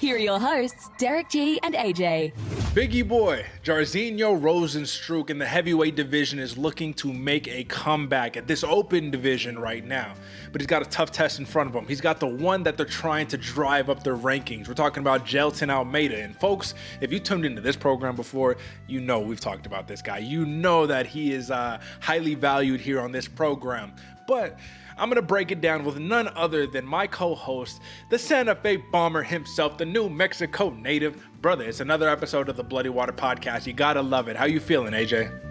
Here are your hosts, Derick G and AJ. Biggie boy, Jairzinho Rozenstruik in the heavyweight division is looking to make a comeback at this open division right now. But he's got a tough test in front of him. He's got the one that they're trying to drive up their rankings. We're talking about Jailton Almeida. And folks, if you tuned into this program before, you know we've talked about this guy. You know that he is highly valued here on this program. But I'm going to break it down with none other than my co-host, the Santa Fe Bomber himself, the New Mexico native. Brother, it's another episode of the Bloody Water Podcast. You got to love it. How you feeling, AJ?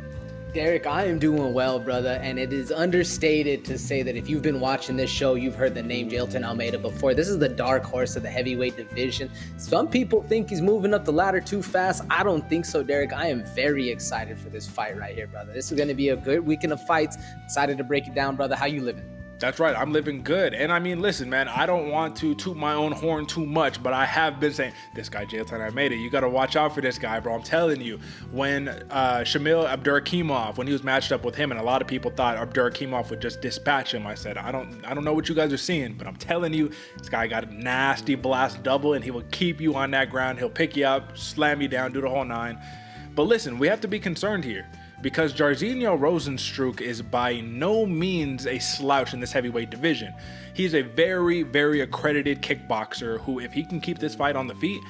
Derick, I am doing well, brother, and it is understated to say that if you've been watching this show, you've heard the name Jailton Almeida before. This is the dark horse of the heavyweight division. Some people think he's moving up the ladder too fast. I don't think so, Derick. I am very excited for this fight right here, brother. This is going to be a good weekend of fights. Excited to break it down, brother. How you living? That's right. I'm living good. And I mean, listen, man, I don't want to toot my own horn too much, but I have been saying, this guy, Jailton Almeida, you got to watch out for this guy, bro. I'm telling you, when Shamil Abdurakhimov, when he was matched up with him, and a lot of people thought Abdurakhimov would just dispatch him, I said, I don't know what you guys are seeing, but I'm telling you, this guy got a nasty blast double, and he will keep you on that ground. He'll pick you up, slam you down, do the whole nine. But listen, we have to be concerned here, because Jairzinho Rozenstruik is by no means a slouch in this heavyweight division. He's a very, very accredited kickboxer who, if he can keep this fight on the feet,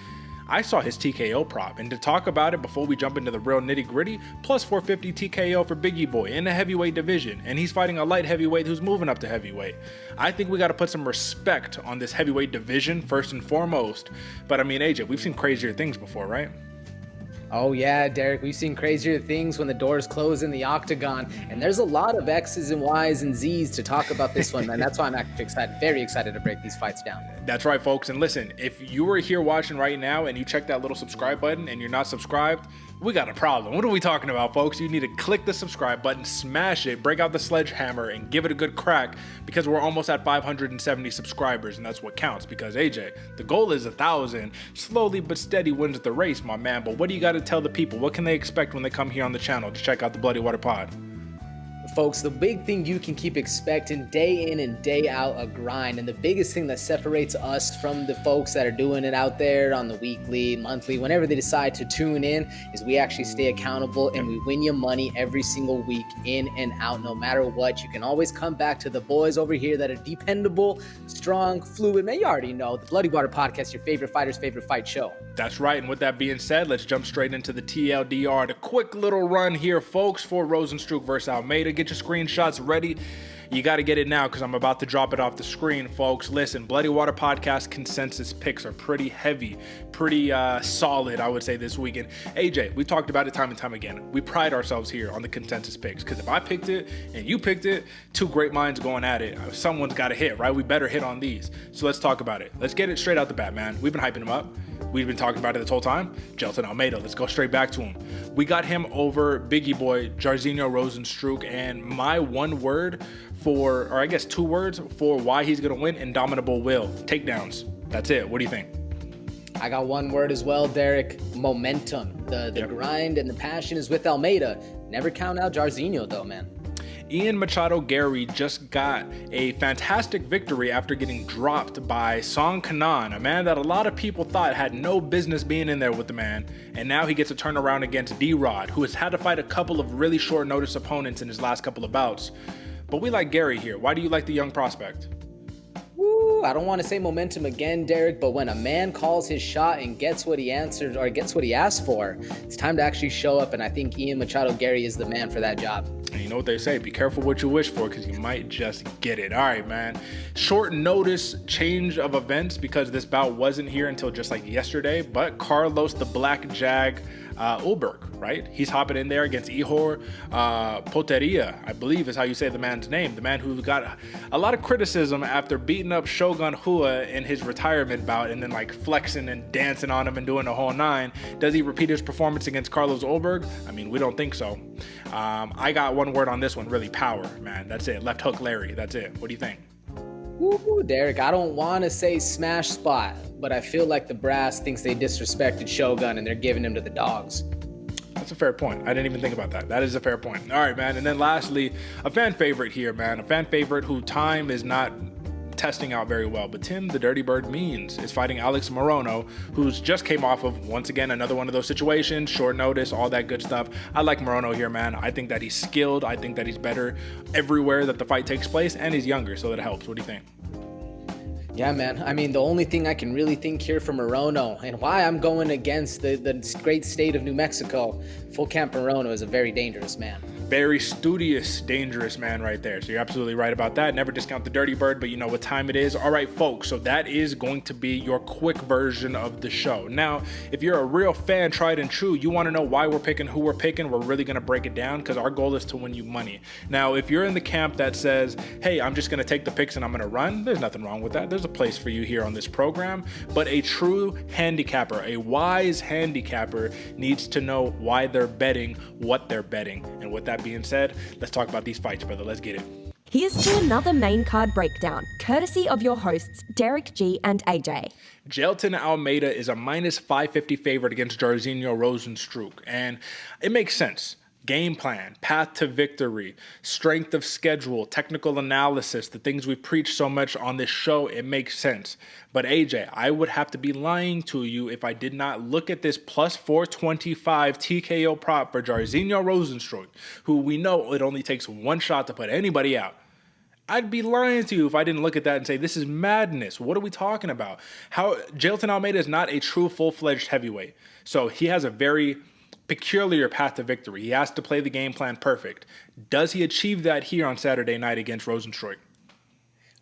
I saw his TKO prop. And to talk about it before we jump into the real nitty gritty, plus 450 TKO for Biggie Boy in the heavyweight division. And he's fighting a light heavyweight who's moving up to heavyweight. I think we got to put some respect on this heavyweight division first and foremost. But I mean, AJ, we've seen crazier things before, right? Oh yeah, Derick, we've seen crazier things when the doors close in the Octagon, and there's a lot of X's and Y's and Z's to talk about this one, man. That's why I'm actually very excited to break these fights down. That's right, folks. And listen, if you are here watching right now and you check that little subscribe button and you're not subscribed, we got a problem. What are we talking about, folks? You need to click the subscribe button, smash it, break out the sledgehammer, and give it a good crack, because we're almost at 570 subscribers, and that's what counts. Because AJ, the goal is 1,000. Slowly but steady wins the race, my man. But what do you got to tell the people? What can they expect when they come here on the channel to check out the Bloody Water Pod? Folks, the big thing you can keep expecting day in and day out, a grind. And the biggest thing that separates us from the folks that are doing it out there on the weekly, monthly, whenever they decide to tune in, is we actually stay accountable and we win you money every single week, in and out, no matter what. You can always come back to the boys over here that are dependable, strong, fluid. Man, you already know the Bloody Water Podcast, your favorite fighter's favorite fight show. That's right. And with that being said, let's jump straight into the TLDR. The quick little run here, folks, for Rozenstruik versus Almeida. Get your screenshots ready. You got to get it now, because I'm about to drop it off the screen, folks. Listen, Bloody Water Podcast consensus picks are pretty heavy, pretty solid, I would say, this weekend. AJ, we've talked about it time and time again. We pride ourselves here on the consensus picks, because if I picked it and you picked it, two great minds going at it. Someone's got to hit, right? We better hit on these. So let's talk about it. Let's get it straight out the bat, man. We've been hyping him up. We've been talking about it this whole time. Jailton Almeida, let's go straight back to him. We got him over Biggie Boy, Jairzinho Rozenstruik, and my one word for, or I guess two words for why he's going to win: indomitable will. Takedowns. That's it. What do you think? I got one word as well, Derick: momentum. The grind and the passion is with Almeida. Never count out Jairzinho though, man. Ian Garry just got a fantastic victory after getting dropped by Song Kanan, a man that a lot of people thought had no business being in there with the man. And now he gets a turnaround against D-Rod, who has had to fight a couple of really short notice opponents in his last couple of bouts. But we like Garry here. Why do you like the young prospect? Woo, I don't want to say momentum again, Derick, but when a man calls his shot and gets what he answered or gets what he asked for, it's time to actually show up. And I think Ian Garry is the man for that job. And you know what they say, be careful what you wish for, because you might just get it. All right, man. Short notice change of events, because this bout wasn't here until just like yesterday, but Carlos the Black Jag Ulberg, right? He's hopping in there against Ihor Potieria, I believe is how you say the man's name. The man who got a lot of criticism after beating up Shogun Rua in his retirement bout and then like flexing and dancing on him and doing the whole nine. Does he repeat his performance against Carlos Ulberg? I mean, we don't think so. I got one word on this one, really: power, man. That's it. Left hook Larry. That's it. What do you think? Woo, Derick, I don't want to say smash spot, but I feel like the brass thinks they disrespected Shogun and they're giving him to the dogs. That's a fair point. I didn't even think about that. That is a fair point. All right, man. And then lastly, a fan favorite here, man. A fan favorite who time is not testing out very well. But Tim, the Dirty Bird Means, is fighting Alex Morono, who's just came off of, once again, another one of those situations, short notice, all that good stuff. I like Morono here, man. I think that he's skilled. I think that he's better everywhere that the fight takes place, and he's younger, so that helps. What do you think? Yeah, man. I mean, the only thing I can really think here for Morono and why I'm going against the great state of New Mexico, Full Camp Morono is a very dangerous man. Very studious, dangerous man right there. So you're absolutely right about that. Never discount the Dirty Bird, but you know what time it is. All right, folks, so that is going to be your quick version of the show. Now, if you're a real fan, tried and true, you want to know why we're picking, who we're picking, we're really going to break it down because our goal is to win you money. Now, if you're in the camp that says, hey, I'm just going to take the picks and I'm going to run, there's nothing wrong with that. There's a place for you here on this program. But a true handicapper, a wise handicapper needs to know why they're betting, what they're betting. And with that being said, let's talk about these fights, brother. Let's get it. Here's to another main card breakdown, courtesy of your hosts, Derick G and AJ. Jailton Almeida is a minus 550 favorite against Jairzinho Rozenstruik, and it makes sense. Game plan, path to victory, strength of schedule, technical analysis, the things we preach so much on this show, it makes sense. But AJ, I would have to be lying to you if I did not look at this plus 425 TKO prop for Jairzinho Rozenstruik, who we know it only takes one shot to put anybody out. I'd be lying to you if I didn't look at that and say, this is madness. What are we talking about? How Jailton Almeida is not a true full-fledged heavyweight. So he has a very peculiar path to victory. He has to play the game plan perfect. Does he achieve that here on Saturday night against Rozenstruik?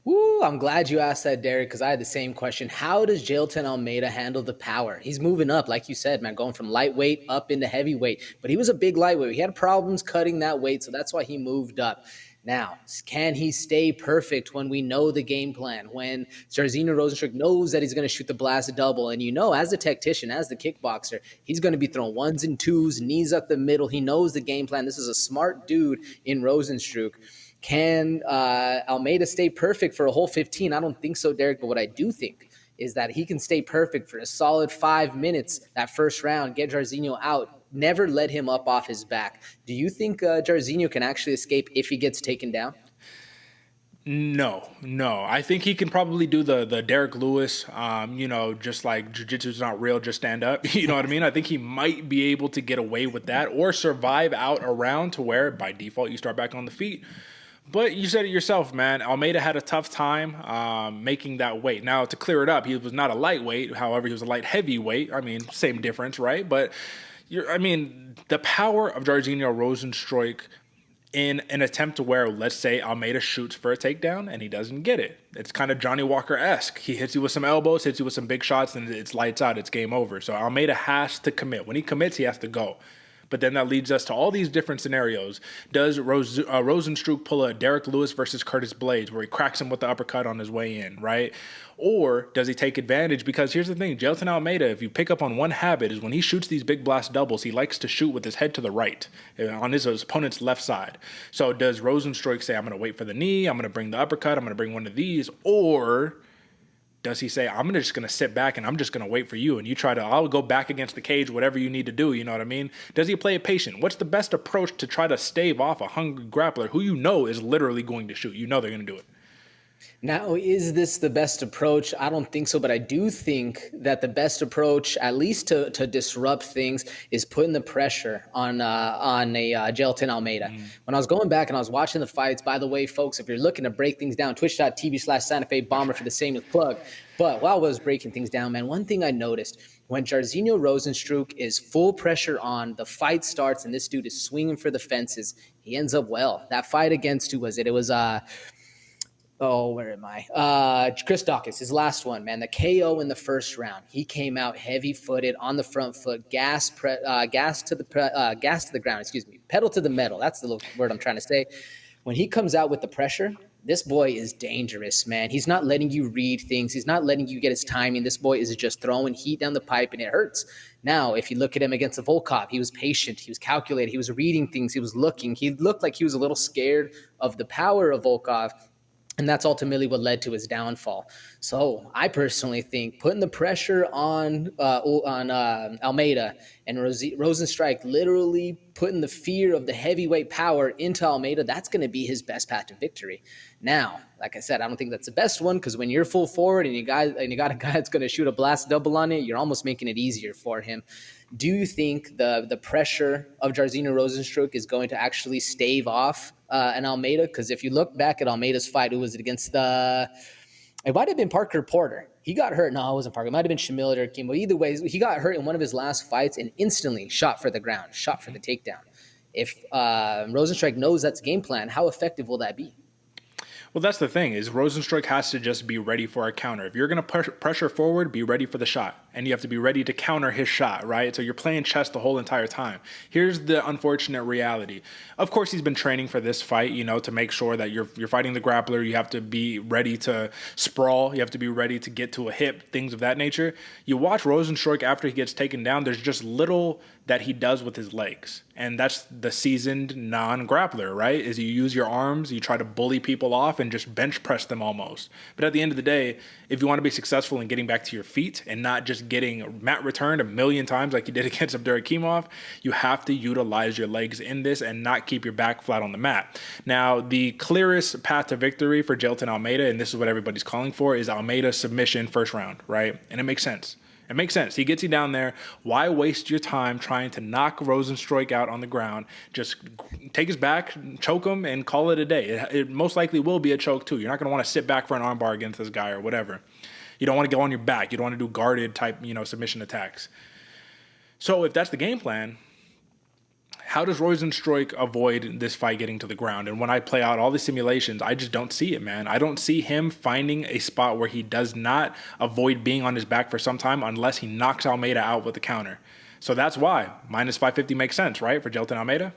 Woo, I'm glad you asked that, Derek, because I had the same question. How does Jailton Almeida handle the power? He's moving up, like you said, man, going from lightweight up into heavyweight. But he was a big lightweight. He had problems cutting that weight, so that's why he moved up. Now, can he stay perfect when we know the game plan? When Jairzinho Rozenstruik knows that he's going to shoot the blast double, and you know, as the tactician, as the kickboxer, he's going to be throwing ones and twos, knees up the middle. He knows the game plan. This is a smart dude in Rozenstruik. Can Almeida stay perfect for a whole 15? I don't think so, Derek, but what I do think is that he can stay perfect for a solid 5 minutes that first round, get Jairzinho out, never let him up off his back. Do you think Jairzinho can actually escape if he gets taken down? No. I think he can probably do the Derek Lewis, just like jiu-jitsu's not real, just stand up. You know what I mean? I think he might be able to get away with that or survive out a round to where by default you start back on the feet. But you said it yourself, man. Almeida had a tough time making that weight. Now, to clear it up, he was not a lightweight. However, he was a light heavyweight. I mean, same difference, right? But the power of Jairzinho Rozenstruik in an attempt to where, let's say, Almeida shoots for a takedown and he doesn't get it. It's kind of Johnny Walker-esque. He hits you with some elbows, hits you with some big shots, and it's lights out. It's game over. So Almeida has to commit. When he commits, he has to go. But then that leads us to all these different scenarios. Does Rozenstruik pull a Derek Lewis versus Curtis Blades where he cracks him with the uppercut on his way in, right? Or does he take advantage? Because here's the thing, Jailton Almeida, if you pick up on one habit, is when he shoots these big blast doubles, he likes to shoot with his head to the right on his opponent's left side. So does Rozenstruik say, I'm going to wait for the knee, I'm going to bring the uppercut, I'm going to bring one of these, or does he say, I'm just going to sit back and I'm just going to wait for you and I'll go back against the cage, whatever you need to do, you know what I mean? Does he play it patient? What's the best approach to try to stave off a hungry grappler who you know is literally going to shoot? You know they're going to do it. Now, is this the best approach? I don't think so, but I do think that the best approach, at least to disrupt things, is putting the pressure on a Jailton Almeida. When I was going back and I was watching the fights, by the way, folks, if you're looking to break things down, twitch.tv/Santa Fe Bomber for the same plug. But while I was breaking things down, man, one thing I noticed, when Jairzinho Rozenstruik is full pressure on, the fight starts, and this dude is swinging for the fences, he ends up well. That fight against, who was it? It was Chris Dawkins, his last one, man. The KO in the first round. He came out heavy-footed on the front foot, gas to the ground. Pedal to the metal. That's the word I'm trying to say. When he comes out with the pressure, this boy is dangerous, man. He's not letting you read things. He's not letting you get his timing. This boy is just throwing heat down the pipe, and it hurts. Now, if you look at him against the Volkov, he was patient. He was calculated. He was reading things. He was looking. He looked like he was a little scared of the power of Volkov. And that's ultimately what led to his downfall. So I personally think putting the pressure on Almeida and Rozenstruik, literally putting the fear of the heavyweight power into Almeida, that's going to be his best path to victory. Now, like I said, I don't think that's the best one, because when you're full forward and you got a guy that's going to shoot a blast double on it, you're almost making it easier for him. Do you think the pressure of Jairzinho Rozenstruik is going to actually stave off an Almeida? Because if you look back at Almeida's fight, who was it against? It might have been Parker Porter. He got hurt. No, it wasn't Parker. It might have been Shamil or Kim. But either way, he got hurt in one of his last fights and instantly shot for the ground, shot for the takedown. If Rozenstruik knows that's game plan, how effective will that be? Well, that's the thing, is Rozenstruik has to just be ready for a counter. If you're going to pressure forward, be ready for the shot. And you have to be ready to counter his shot, right? So you're playing chess the whole entire time. Here's the unfortunate reality. Of course, he's been training for this fight, to make sure that you're fighting the grappler. You have to be ready to sprawl. You have to be ready to get to a hip, things of that nature. You watch Rozenstruik after he gets taken down, there's just little that he does with his legs. And that's the seasoned non-grappler, right? Is you use your arms, you try to bully people off and just bench press them almost. But at the end of the day, if you want to be successful in getting back to your feet and not just getting mat returned 1,000,000 times like you did against Abdurakhimov, you have to utilize your legs in this and not keep your back flat on the mat. Now, the clearest path to victory for Jailton Almeida, and this is what everybody's calling for, is Almeida submission first round, right? And it makes sense. It makes sense. He gets you down there. Why waste your time trying to knock Rozenstruik out on the ground? Just take his back, choke him, and call it a day. It most likely will be a choke, too. You're not going to want to sit back for an armbar against this guy or whatever. You don't want to go on your back. You don't want to do guarded type, submission attacks. So if that's the game plan, how does Rozenstruik avoid this fight getting to the ground? And when I play out all the simulations, I just don't see it, man. I don't see him finding a spot where he does not avoid being on his back for some time unless he knocks Almeida out with the counter. So that's why minus 550 makes sense, right, for Jailton Almeida?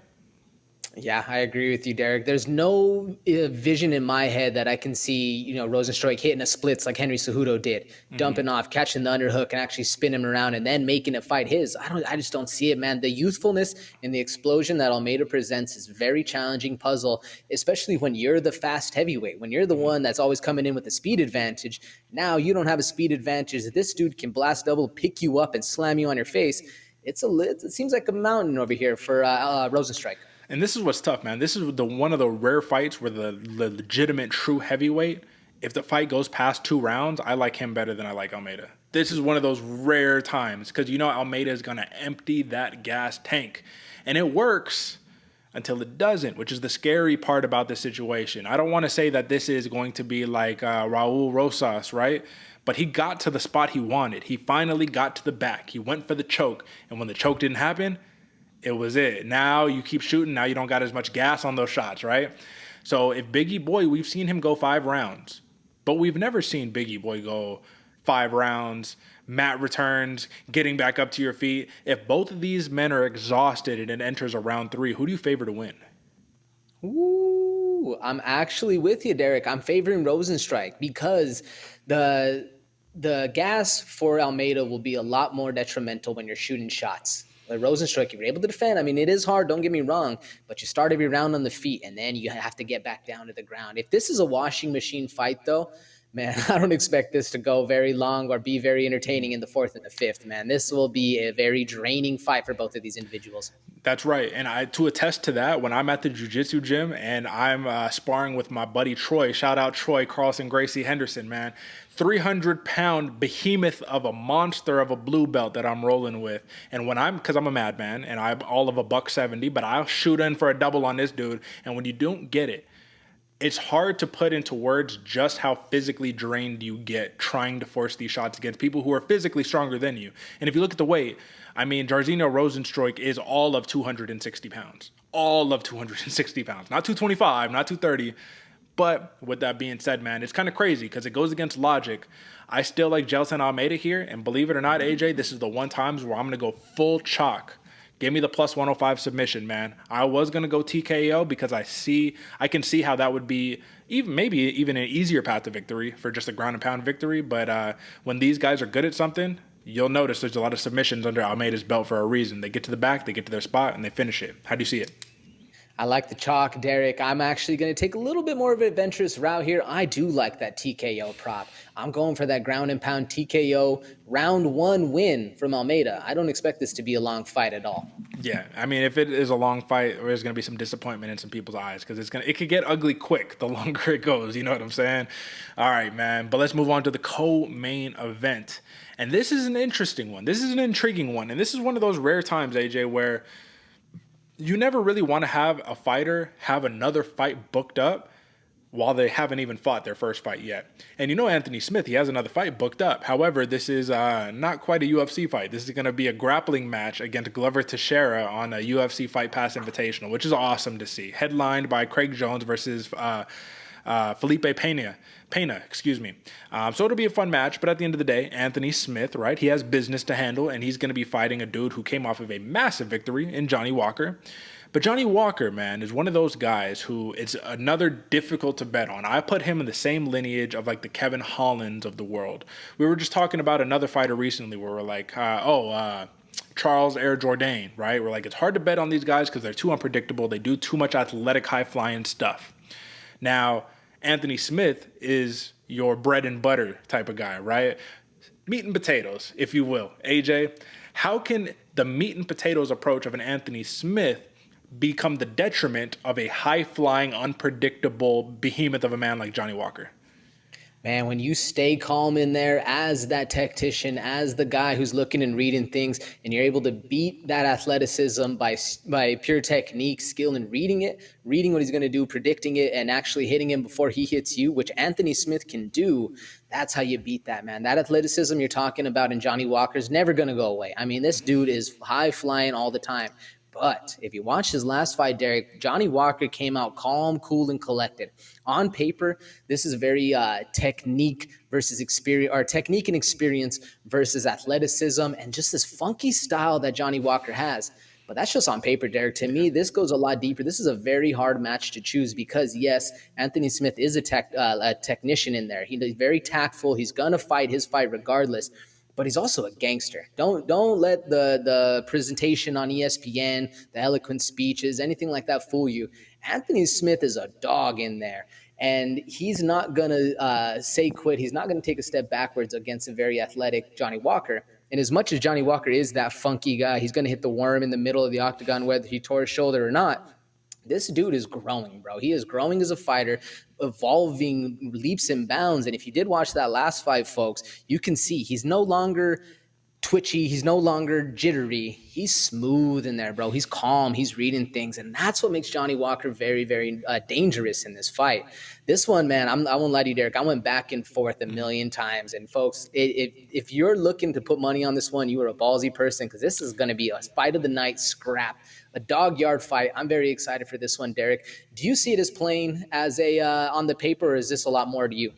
Yeah, I agree with you, Derek. There's no vision in my head that I can see, Rozenstruik hitting a splits like Henry Cejudo did, dumping off, catching the underhook, and actually spin him around and then making it fight his. I just don't see it, man. The youthfulness and the explosion that Almeida presents is a very challenging puzzle, especially when you're the fast heavyweight, when you're the one that's always coming in with a speed advantage. Now you don't have a speed advantage. This dude can blast double, pick you up, and slam you on your face. It seems like a mountain over here for Rozenstruik. And this is what's tough, man. This is one of the rare fights where the legitimate true heavyweight, if the fight goes past 2 rounds, I like him better than I like Almeida. This is one of those rare times because Almeida is going to empty that gas tank. And it works until it doesn't, which is the scary part about this situation. I don't want to say that this is going to be like Raul Rosas, right? But he got to the spot he wanted. He finally got to the back. He went for the choke. And when the choke didn't happen, it was it. Now you keep shooting. Now you don't got as much gas on those shots, right? So if Biggie Boy, we've seen him go 5 rounds, but we've never seen Biggie Boy go 5 rounds, mat returns, getting back up to your feet. If both of these men are exhausted and it enters a round 3, who do you favor to win? Ooh, I'm actually with you, Derek. I'm favoring Rozenstruik because the gas for Almeida will be a lot more detrimental when you're shooting shots. Like Rozenstruik, if you're able to defend, it is hard, don't get me wrong, but you start every round on the feet, and then you have to get back down to the ground. If this is a washing machine fight, though, man, I don't expect this to go very long or be very entertaining in the 4th and the 5th, man. This will be a very draining fight for both of these individuals. That's right. And to attest to that, when I'm at the jiu-jitsu gym and I'm sparring with my buddy Troy, shout out Troy, Carlson, Gracie Henderson, man, 300-pound behemoth of a monster of a blue belt that I'm rolling with. And because I'm a madman and I'm all of a $170, but I'll shoot in for a double on this dude. And when you don't get it, it's hard to put into words just how physically drained you get trying to force these shots against people who are physically stronger than you. And if you look at the weight, Jairzinho Rozenstruik is all of 260 pounds. All of 260 pounds. Not 225, not 230. But with that being said, man, it's kind of crazy because it goes against logic. I still like Jailton Almeida here. And believe it or not, AJ, this is the one times where I'm going to go full chalk. Give me the plus 105 submission, man. I was going to go TKO because I can see how that would be maybe even an easier path to victory for just a ground and pound victory. But when these guys are good at something, you'll notice there's a lot of submissions under Almeida's belt for a reason. They get to the back, they get to their spot, and they finish it. How do you see it? I like the chalk, Derek. I'm actually going to take a little bit more of an adventurous route here. I do like that TKO prop. I'm going for that ground and pound TKO round 1 win from Almeida. I don't expect this to be a long fight at all. Yeah, I mean, if it is a long fight, there's going to be some disappointment in some people's eyes because it could get ugly quick the longer it goes. You know what I'm saying? All right, man. But let's move on to the co-main event. And this is an interesting one. This is an intriguing one. And this is one of those rare times, AJ, where you never really want to have a fighter have another fight booked up while they haven't even fought their first fight yet. And you know Anthony Smith, he has another fight booked up. However, this is not quite a UFC fight. This is going to be a grappling match against Glover Teixeira on a UFC Fight Pass Invitational, which is awesome to see. Headlined by Craig Jones versus Felipe Pena. So it'll be a fun match, but at the end of the day, Anthony Smith, right, he has business to handle, and he's going to be fighting a dude who came off of a massive victory in Johnny Walker. But Johnny Walker, man, is one of those guys who it's another difficult to bet on. I put him in the same lineage of like the Kevin Hollands of the world. We were just talking about another fighter recently where we're like, Charles Air Jourdain, right? We're like, it's hard to bet on these guys because they're too unpredictable. They do too much athletic, high-flying stuff. Now, Anthony Smith is your bread and butter type of guy, right? Meat and potatoes, if you will. AJ, how can the meat and potatoes approach of an Anthony Smith become the detriment of a high-flying, unpredictable behemoth of a man like Johnny Walker? Man, when you stay calm in there as that tactician, as the guy who's looking and reading things, and you're able to beat that athleticism by pure technique, skill, and reading what he's going to do, predicting it, and actually hitting him before he hits you, which Anthony Smith can do, that's how you beat that, man. That athleticism you're talking about in Johnny Walker is never going to go away. I mean, this dude is high-flying all the time. But if you watch his last fight, Derek, Johnny Walker came out calm, cool, and collected. On paper, this is a very technique versus experience, or technique and experience versus athleticism, and just this funky style that Johnny Walker has. But that's just on paper, Derek. To me, this goes a lot deeper. This is a very hard match to choose because, yes, Anthony Smith is a technician in there. He's very tactful. He's going to fight his fight regardless. But he's also a gangster. Don't let the presentation on ESPN, the eloquent speeches, anything like that fool you. Anthony Smith is a dog in there, and he's not going to say quit. He's not going to take a step backwards against a very athletic Johnny Walker. And as much as Johnny Walker is that funky guy, he's going to hit the worm in the middle of the octagon, whether he tore his shoulder or not. This dude is growing, bro. He is growing as a fighter, evolving leaps and bounds. And if you did watch that last fight, folks, you can see he's no longer twitchy. He's no longer jittery. He's smooth in there, bro. He's calm. He's reading things. And that's what makes Johnny Walker very, very dangerous in this fight. This one, man, I won't lie to you, Derek. I went back and forth a million times. And folks, if you're looking to put money on this one, you are a ballsy person because this is going to be a fight of the night scrap, a dog yard fight. I'm very excited for this one, Derek. Do you see it as playing as a on the paper, or is this a lot more to you?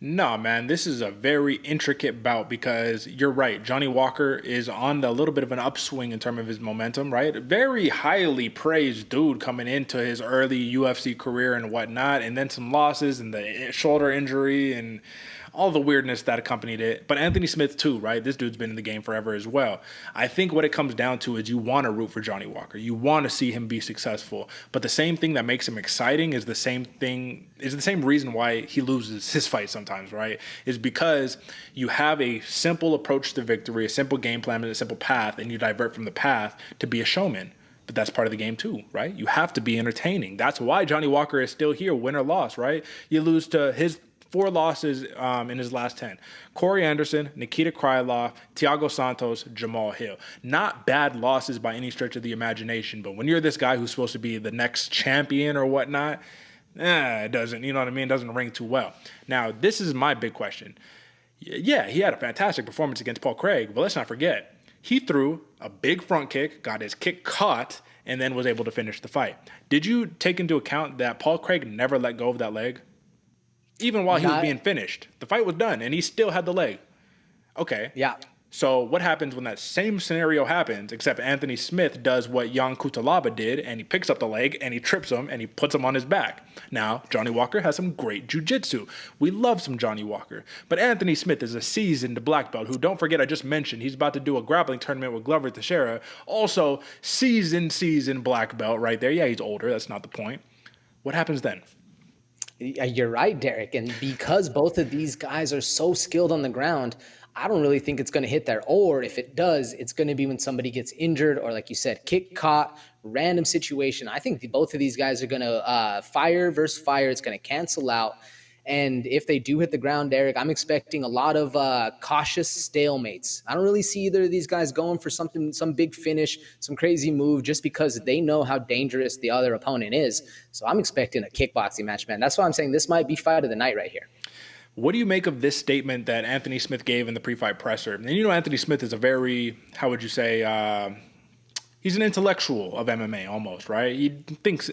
No, man, this is a very intricate bout because you're right. Johnny Walker is on a little bit of an upswing in terms of his momentum, right? Very highly praised dude coming into his early UFC career and whatnot, and then some losses and the shoulder injury and all the weirdness that accompanied it. But Anthony Smith too, right? This dude's been in the game forever as well. I think what it comes down to is you want to root for Johnny Walker. You want to see him be successful. But the same thing that makes him exciting is the same reason why he loses his fight sometimes, right? Is because you have a simple approach to victory, a simple game plan, and a simple path, and you divert from the path to be a showman. But that's part of the game too, right? You have to be entertaining. That's why Johnny Walker is still here, win or loss, right? You lose to his 4 losses in his last 10. Corey Anderson, Nikita Krylov, Thiago Santos, Jamal Hill. Not bad losses by any stretch of the imagination, but when you're this guy who's supposed to be the next champion or whatnot, it doesn't, you know what I mean? It doesn't ring too well. Now, this is my big question. Yeah, he had a fantastic performance against Paul Craig, but let's not forget, he threw a big front kick, got his kick caught, and then was able to finish the fight. Did you take into account that Paul Craig never let go of that leg? Even while he was being finished. The fight was done, and he still had the leg. Okay. Yeah. So what happens when that same scenario happens, except Anthony Smith does what Jan Cutelaba did, and he picks up the leg, and he trips him, and he puts him on his back. Now, Johnny Walker has some great jiu-jitsu. We love some Johnny Walker. But Anthony Smith is a seasoned black belt who, don't forget, I just mentioned, he's about to do a grappling tournament with Glover Teixeira. Also, seasoned black belt right there. Yeah, he's older. That's not the point. What happens then? You're right, Derek. And because both of these guys are so skilled on the ground, I don't really think it's going to hit there. Or if it does, it's going to be when somebody gets injured or, like you said, kick caught, random situation. I think both of these guys are going to fire versus fire. It's going to cancel out. And if they do hit the ground, Derek, I'm expecting a lot of cautious stalemates. I don't really see either of these guys going for some big finish, some crazy move, just because they know how dangerous the other opponent is. So I'm expecting a kickboxing match, man. That's why I'm saying this might be fight of the night right here. What do you make of this statement that Anthony Smith gave in the pre-fight presser? And you know Anthony Smith is a very, how would you say, he's an intellectual of MMA almost, right? He thinks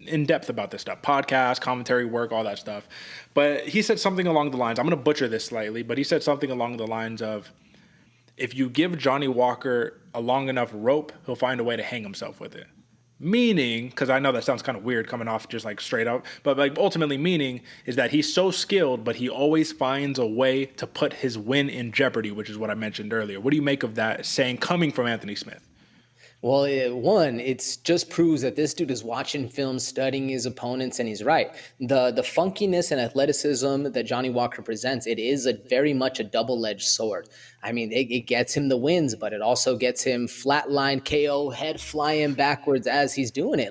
in depth about this stuff, podcasts, commentary work, all that stuff. But he said something along the lines, I'm going to butcher this slightly, but he said something along the lines of, if you give Johnny Walker a long enough rope, he'll find a way to hang himself with it. Meaning, because I know that sounds kind of weird coming off just like straight up, but like ultimately meaning is that he's so skilled, but he always finds a way to put his win in jeopardy, which is what I mentioned earlier. What do you make of that saying coming from Anthony Smith? Well, it just proves that this dude is watching film, studying his opponents, and he's right. The funkiness and athleticism that Johnny Walker presents, it is very much a double-edged sword. I mean, it gets him the wins, but it also gets him flatline KO, head flying backwards as he's doing it.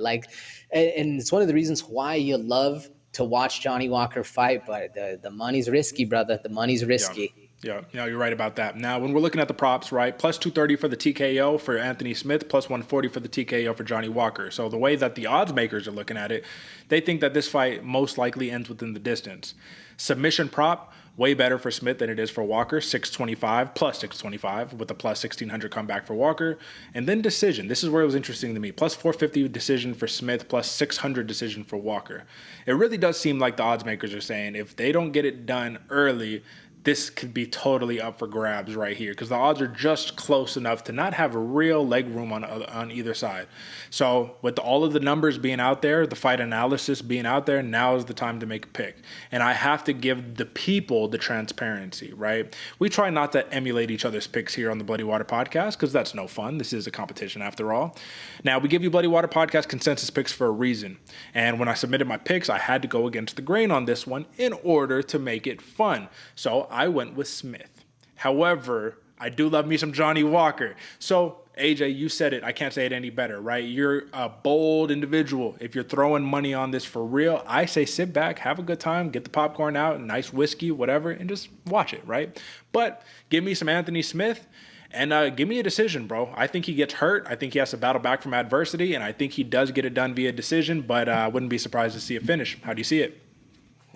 And it's one of the reasons why you love to watch Johnny Walker fight, but the money's risky, brother. The money's risky. Yeah, you're right about that. Now, when we're looking at the props, right, plus 230 for the TKO for Anthony Smith, plus 140 for the TKO for Johnny Walker. So the way that the odds makers are looking at it, they think that this fight most likely ends within the distance. Submission prop, way better for Smith than it is for Walker, 625, plus 625, with a plus 1600 comeback for Walker. And then decision. This is where it was interesting to me. Plus 450 decision for Smith, plus 600 decision for Walker. It really does seem like the odds makers are saying if they don't get it done early, this could be totally up for grabs right here because the odds are just close enough to not have real leg room on either side. So with all of the numbers being out there, the fight analysis being out there, now is the time to make a pick. And I have to give the people the transparency, right? We try not to emulate each other's picks here on the Bloody Water Podcast because that's no fun. This is a competition after all. Now, we give you Bloody Water Podcast consensus picks for a reason. And when I submitted my picks, I had to go against the grain on this one in order to make it fun. So I went with Smith. However, I do love me some Johnny Walker. So, AJ, you said it. I can't say it any better, right? You're a bold individual. If you're throwing money on this for real, I say sit back, have a good time, get the popcorn out, nice whiskey, whatever, and just watch it, right? But give me some Anthony Smith and give me a decision, bro. I think he gets hurt. I think he has to battle back from adversity, and I think he does get it done via decision, but I wouldn't be surprised to see a finish. How do you see it?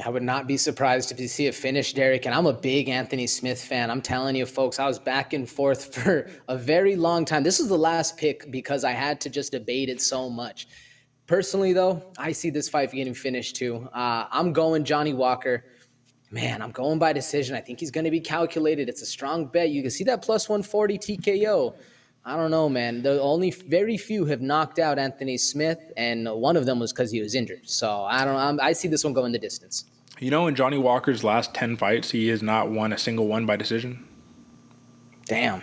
I would not be surprised if you see it finish, Derek. And I'm a big Anthony Smith fan. I'm telling you, folks, I was back and forth for a very long time. This was the last pick because I had to just debate it so much. Personally, though, I see this fight getting finished too. I'm going Johnny Walker. Man, I'm going by decision. I think he's going to be calculated. It's a strong bet. You can see that plus 140 TKO. I don't know, man. The only very few have knocked out Anthony Smith, and one of them was because he was injured. So I see this one going the distance. You know, in Johnny Walker's last 10 fights, he has not won a single one by decision. Damn.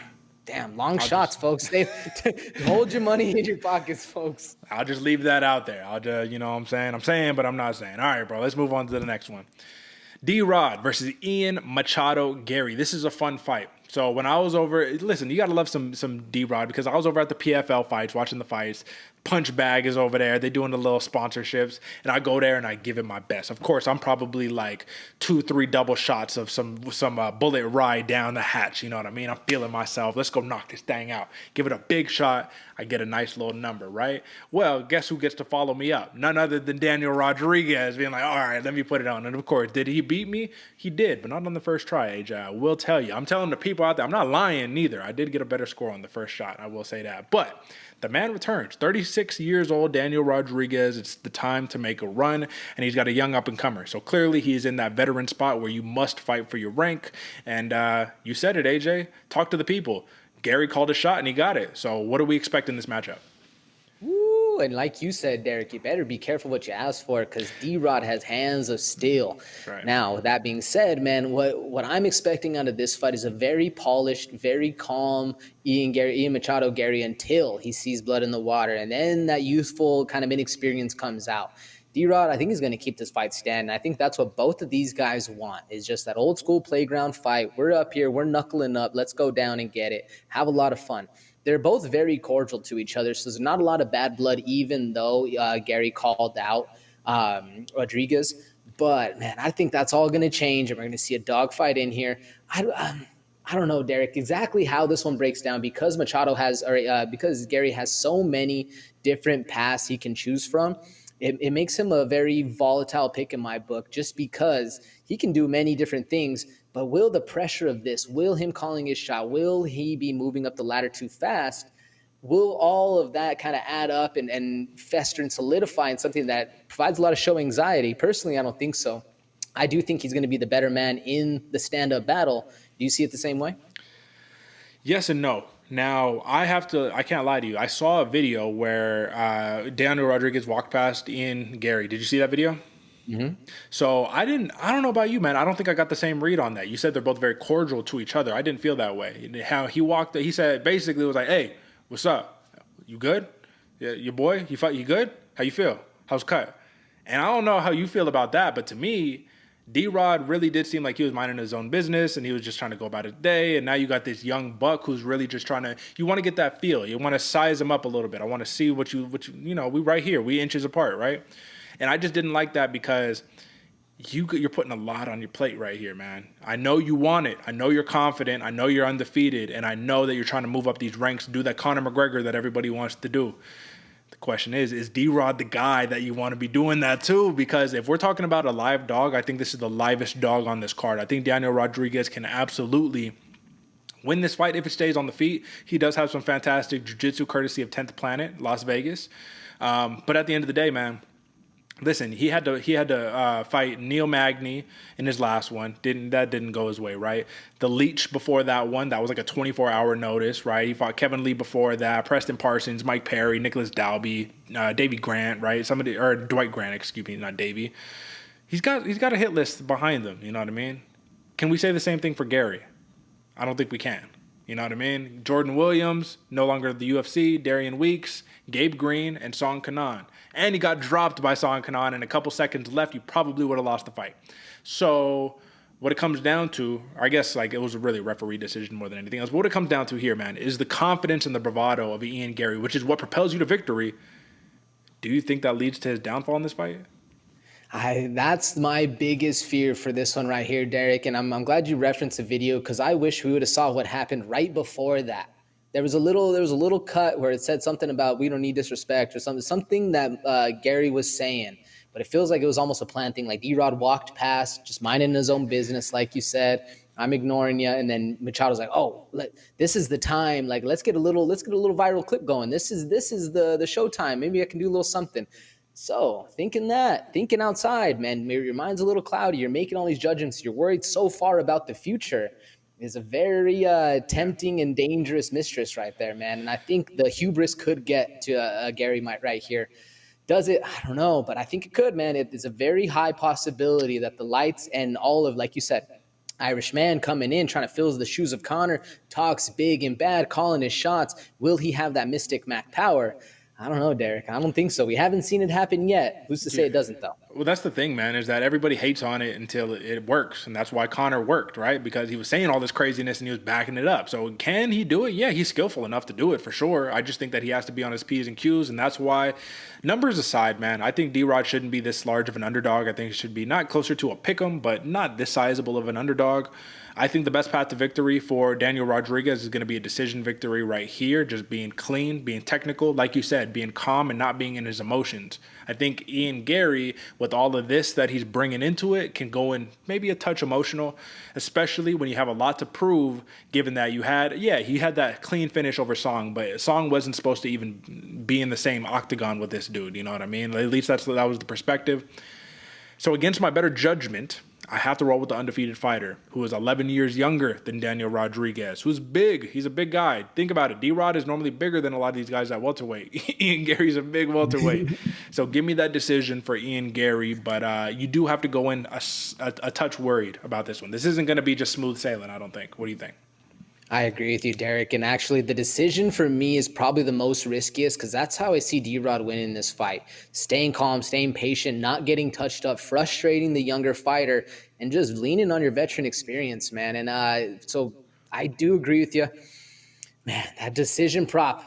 Long shots, folks. Hold your money in your pockets, folks. I'll just leave that out there. I'll just, you know what I'm saying? I'm saying, but I'm not saying. All right, bro, let's move on to the next one. D-Rod versus Ian Machado Garry. This is a fun fight. So when I was over, listen, you got to love some D-Rod because I was over at the PFL fights, watching the fights. Punch Bag is over there. They're doing the little sponsorships. And I go there and I give it my best. Of course, I'm probably like 2-3 double shots of some bullet ride down the hatch. You know what I mean? I'm feeling myself. Let's go knock this thing out. Give it a big shot. I get a nice little number, right? Well, guess who gets to follow me up? None other than Daniel Rodriguez being like, all right, let me put it on. And of course, did he beat me? He did, but not on the first try, AJ. I will tell you. I'm telling the people people out there. I'm not lying neither. I did get a better score on the first shot. I will say that. But the man returns. 36 years old, Daniel Rodriguez. It's the time to make a run, and he's got a young up-and-comer. So clearly he's in that veteran spot where you must fight for your rank. And you said it, AJ. Talk to the people. Garry called a shot, and he got it. So what do we expect in this matchup? Woo, and like you said, Derick, you better be careful what you ask for because D-Rod has hands of steel. Right. Now, with that being said, man, what I'm expecting out of this fight is a very polished, very calm Ian Machado Garry until he sees blood in the water. And then that youthful kind of inexperience comes out. D-Rod, I think, is going to keep this fight standing. I think that's what both of these guys want, is just that old school playground fight. We're up here, we're knuckling up, let's go down and get it. Have a lot of fun. They're both very cordial to each other, so there's not a lot of bad blood, even though Garry called out Rodriguez. But, man, I think that's all going to change, and we're going to see a dogfight in here. I don't know, Derick, exactly how this one breaks down because because Garry has so many different paths he can choose from. It makes him a very volatile pick in my book just because he can do many different things. But will the pressure of this, will him calling his shot, will he be moving up the ladder too fast? Will all of that kind of add up and fester and solidify in something that provides a lot of show anxiety? Personally, I don't think so. I do think he's going to be the better man in the stand-up battle. Do you see it the same way? Yes and no. Now, I can't lie to you. I saw a video where Daniel Rodriguez walked past Ian Garry. Did you see that video? Mm-hmm. So I don't know about you, man. I don't think I got the same read on that. You said they're both very cordial to each other. I didn't feel that way. How he said, basically, it was like, hey, what's up? You good? Yeah, your boy, you good? How you feel? How's cut? And I don't know how you feel about that, but to me, D-Rod really did seem like he was minding his own business and he was just trying to go about his day. And now you got this young buck who's really just you want to get that feel. You want to size him up a little bit. I want to see what you we right here, we inches apart, right? And I just didn't like that because you're putting a lot on your plate right here, man. I know you want it. I know you're confident. I know you're undefeated. And I know that you're trying to move up these ranks, do that Conor McGregor that everybody wants to do. The question is D-Rod the guy that you want to be doing that too? Because if we're talking about a live dog, I think this is the livest dog on this card. I think Daniel Rodriguez can absolutely win this fight if it stays on the feet. He does have some fantastic jiu-jitsu courtesy of 10th Planet, Las Vegas. But at the end of the day, man, listen, he had to fight Neil Magny in his last one. That didn't go his way, right? The Leech before that one, that was like a 24-hour notice, right? He fought Kevin Lee before that, Preston Parsons, Mike Perry, Nicholas Dalby, Davey Grant, right? Dwight Grant, excuse me, not Davey. He's got a hit list behind him, you know what I mean? Can we say the same thing for Garry? I don't think we can. You know what I mean? Jordan Williams, no longer at the UFC, Darian Weeks, Gabe Green, and Song Kanan. And he got dropped by Song Kanan, and a couple seconds left, you probably would have lost the fight. So what it comes down to, I guess like it was a really referee decision more than anything else, but what it comes down to here, man, is the confidence and the bravado of Ian Garry, which is what propels you to victory. Do you think that leads to his downfall in this fight? That's my biggest fear for this one right here, Derick. And I'm glad you referenced the video because I wish we would have saw what happened right before that. There was a little cut where it said something about we don't need disrespect or something that Garry was saying. But it feels like it was almost a planned thing. Like D-Rod walked past, just minding his own business, like you said. I'm ignoring you, and then Machado's like, "Oh, this is the time. Like, let's get a little viral clip going. This is the showtime. Maybe I can do a little something." So thinking outside, man, maybe your mind's a little cloudy. You're making all these judgments. You're worried so far about the future. Is a very tempting and dangerous mistress right there, man. And I think the hubris could get to Garry right here. Does it? I don't know, but I think it could, man. It is a very high possibility that the lights and all of, like you said, Irish man coming in, trying to fill the shoes of Conor, talks big and bad, calling his shots. Will he have that Mystic Mac power? I don't know, Derick. I don't think so. We haven't seen it happen yet. Who's to say it doesn't, though? Well, that's the thing, man, is that everybody hates on it until it works. And that's why Conor worked, right? Because he was saying all this craziness and he was backing it up. So can he do it? Yeah, he's skillful enough to do it for sure. I just think that he has to be on his P's and Q's. And that's why, numbers aside, man, I think D-Rod shouldn't be this large of an underdog. I think it should be not closer to a pick'em, but not this sizable of an underdog. I think the best path to victory for Daniel Rodriguez is going to be a decision victory right here, just being clean, being technical, like you said, being calm and not being in his emotions. I think Ian Garry, with all of this that he's bringing into it, can go in maybe a touch emotional, especially when you have a lot to prove, given that he had that clean finish over Song, but Song wasn't supposed to even be in the same octagon with this dude, you know what I mean? At least that was the perspective. So against my better judgment, I have to roll with the undefeated fighter who is 11 years younger than Daniel Rodriguez, who's big. He's a big guy. Think about it. D-Rod is normally bigger than a lot of these guys at welterweight. Ian Garry's a big welterweight. So give me that decision for Ian Garry, but you do have to go in a touch worried about this one. This isn't going to be just smooth sailing, I don't think. What do you think? I agree with you, Derick. And actually, the decision for me is probably the most riskiest because that's how I see D-Rod winning this fight. Staying calm, staying patient, not getting touched up, frustrating the younger fighter, and just leaning on your veteran experience, man. And so I do agree with you. Man, that decision prop,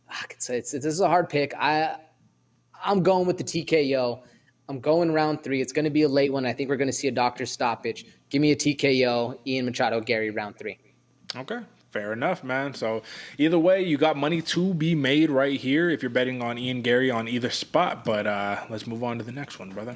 I could say this is a hard pick. I'm going with the TKO. I'm going round 3. It's going to be a late one. I think we're going to see a doctor stoppage. Give me a TKO, Ian Machado, Garry, round 3. Okay, fair enough, man. So either way, you got money to be made right here if you're betting on Ian Garry on either spot. But let's move on to the next one, brother.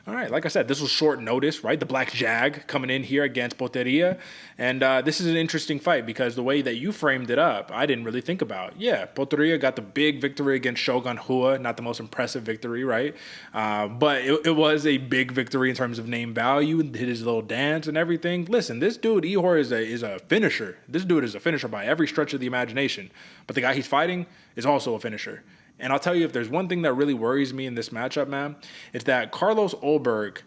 All right, like I said, this was short notice, right? The Black Jag coming in here against Potieria. And this is an interesting fight because the way that you framed it up, I didn't really think about. Yeah, Potieria got the big victory against Shogun Rua, not the most impressive victory, right? But it was a big victory in terms of name value, did his little dance and everything. Listen, this dude, Ihor, is a finisher. This dude is a finisher by every stretch of the imagination. But the guy he's fighting is also a finisher. And I'll tell you, if there's one thing that really worries me in this matchup, man, it's that Carlos Ulberg,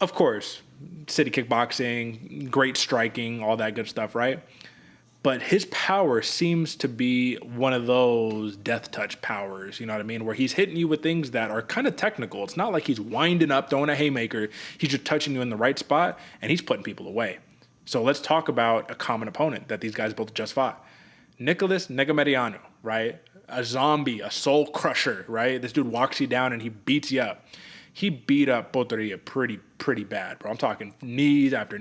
of course, city kickboxing, great striking, all that good stuff, right? But his power seems to be one of those death touch powers, you know what I mean? Where he's hitting you with things that are kind of technical. It's not like he's winding up, throwing a haymaker. He's just touching you in the right spot, and he's putting people away. So let's talk about a common opponent that these guys both just fought. Nicholas Negamediano, right? A zombie, a soul crusher, right? This dude walks you down and he beats you up. He beat up Potieria pretty bad, bro. I'm talking knees after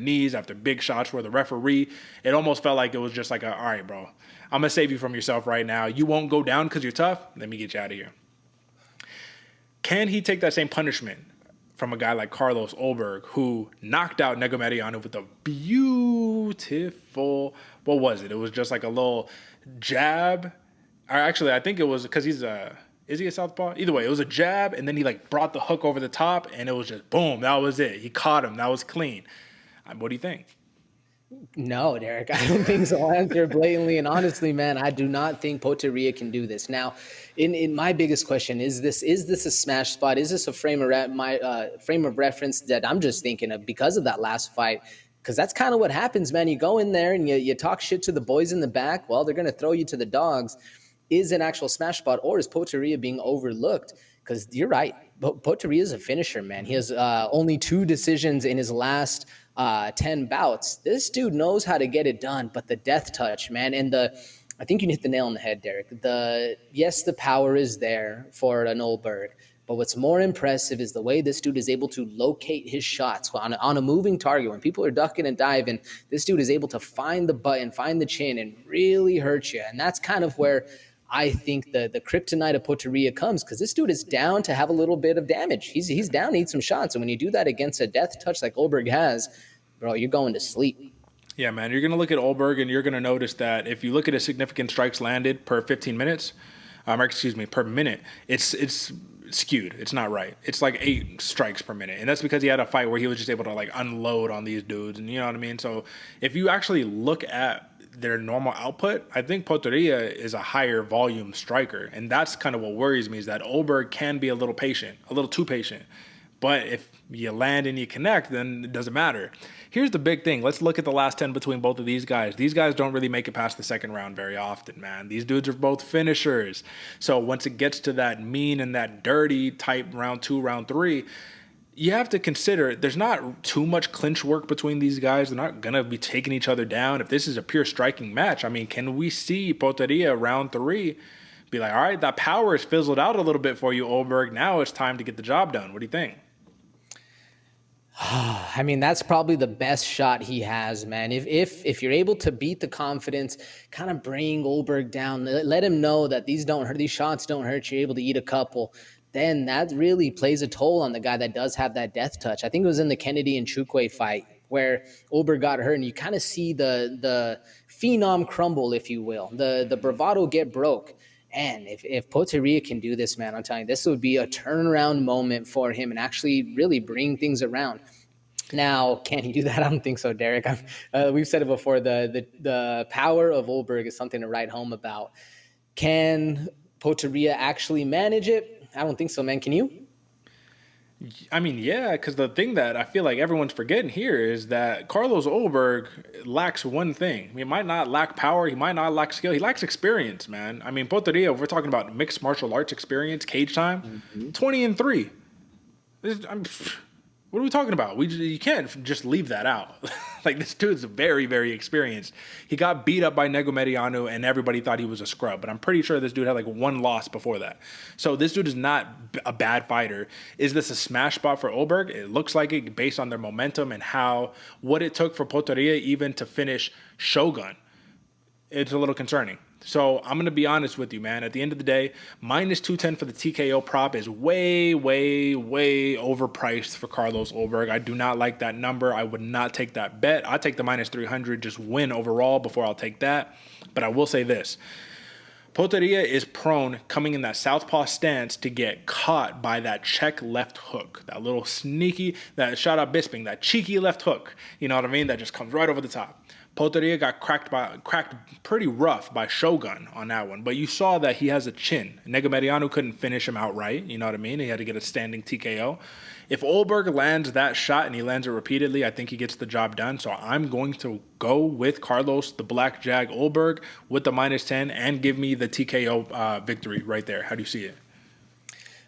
big shots where the referee, it almost felt like it was just like, all right, bro, I'm going to save you from yourself right now. You won't go down because you're tough. Let me get you out of here. Can he take that same punishment from a guy like Carlos Ulberg, who knocked out Negamediano with a beautiful, what was it? It was just like a little jab. Or actually, I think it was because is he a southpaw? Either way, it was a jab, and then he like brought the hook over the top, and it was just boom. That was it. He caught him. That was clean. What do you think? No, Derick, I don't think so. I'll answer blatantly. And honestly, man, I do not think Potieria can do this. Now, in my biggest question, is this a smash spot? Is this a frame of reference that I'm just thinking of because of that last fight? Because that's kind of what happens, man. You go in there and you talk shit to the boys in the back. Well, they're going to throw you to the dogs. Is an actual smash spot, or is Potieria being overlooked? Because you're right. Potieria is a finisher, man. He has only 2 decisions in his last 10 bouts. This dude knows how to get it done, but the death touch, man, and I think you hit the nail on the head, Derick. Yes, the power is there for an Ulberg, but what's more impressive is the way this dude is able to locate his shots on a moving target. When people are ducking and diving, this dude is able to find the button, find the chin, and really hurt you. And that's kind of where I think the kryptonite of Potieria comes, because this dude is down to have a little bit of damage. He's down to eat some shots. And when you do that against a death touch like Ulberg has, bro, you're going to sleep. Yeah, man, you're going to look at Ulberg and you're going to notice that if you look at his significant strikes landed per 15 minutes, per minute, it's skewed. It's not right. It's like 8 strikes per minute. And that's because he had a fight where he was just able to like unload on these dudes. And you know what I mean? So if you actually look at their normal output, I think Potieria is a higher volume striker. And that's kind of what worries me, is that Ulberg can be a little patient, a little too patient. But if you land and you connect, then it doesn't matter. Here's the big thing. Let's look at the last 10 between both of these guys. These guys don't really make it past the second round very often, man. These dudes are both finishers. So once it gets to that mean and that dirty type round 2, round 3, you have to consider there's not too much clinch work between these guys. They're not going to be taking each other down. If this is a pure striking match, I mean, can we see Potieria round 3 be like, all right, that power is fizzled out a little bit for you, Ulberg. Now it's time to get the job done. What do you think? I mean, that's probably the best shot he has, man. If you're able to beat the confidence, kind of bring Ulberg down, let him know that these shots don't hurt. You're able to eat a couple. Then that really plays a toll on the guy that does have that death touch. I think it was in the Kennedy and Chukwe fight where Ulberg got hurt, and you kind of see the phenom crumble, if you will, the bravado get broke. And if Potieria can do this, man, I'm telling you, this would be a turnaround moment for him and actually really bring things around. Now, can he do that? I don't think so, Derick. We've said it before. The power of Ulberg is something to write home about. Can Potieria actually manage it? I don't think so, man. Can you? I mean, yeah, because the thing that I feel like everyone's forgetting here is that Carlos Ulberg lacks one thing. He might not lack power. He might not lack skill. He lacks experience, man. I mean, Potieria, if we're talking about mixed martial arts experience, cage time, 20-3. What are we talking about? You can't just leave that out. Like, this dude's very, very experienced. He got beat up by Negomedianu, and everybody thought he was a scrub. But I'm pretty sure this dude had like one loss before that. So this dude is not a bad fighter. Is this a smash spot for Ulberg? It looks like it based on their momentum and what it took for Potieria even to finish Shogun. It's a little concerning. So I'm going to be honest with you, man. At the end of the day, minus 210 for the TKO prop is way, way, way overpriced for Carlos Ulberg. I do not like that number. I would not take that bet. I'd take the minus 300, just win overall before I'll take that. But I will say this. Potieria is prone coming in that southpaw stance to get caught by that check left hook, that little sneaky, that shout out Bisping, that cheeky left hook. You know what I mean? That just comes right over the top. Potieria got cracked pretty rough by Shogun on that one, but you saw that he has a chin. Negomedianu couldn't finish him outright, you know what I mean? He had to get a standing TKO. If Ulberg lands that shot and he lands it repeatedly, I think he gets the job done. So I'm going to go with Carlos, the Black Jag Ulberg, with the minus 10 and give me the TKO victory right there. How do you see it?